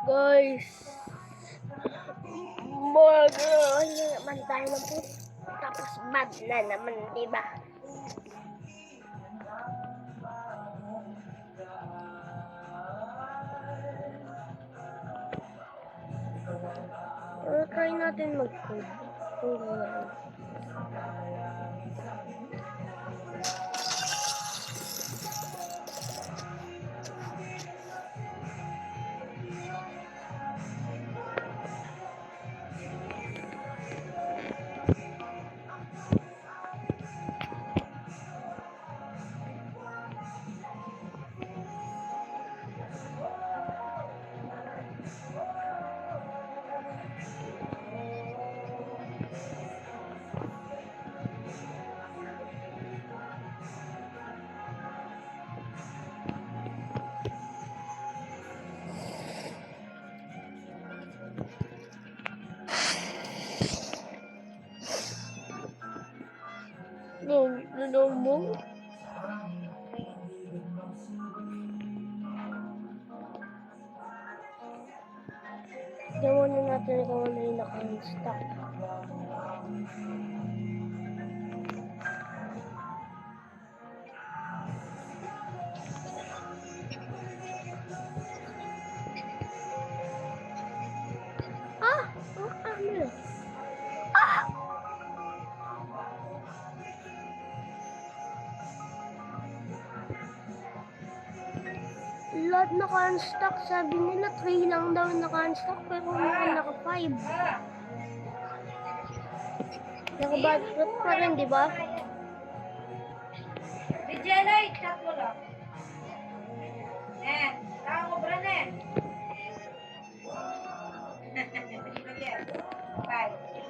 Guys, ano naman tayo ng po. Tapos bad na naman, diba? Try natin mag-code. Kung gano'n. No. Gawan na natin kung ano yung naka-install. Lahat naka-unstock. Sabi nila 3 lang daw naka-unstock pero naka-5. Naka-budget pa rin, di ba? Dijelay, chat mo lang. Tao mo ba na? Bye.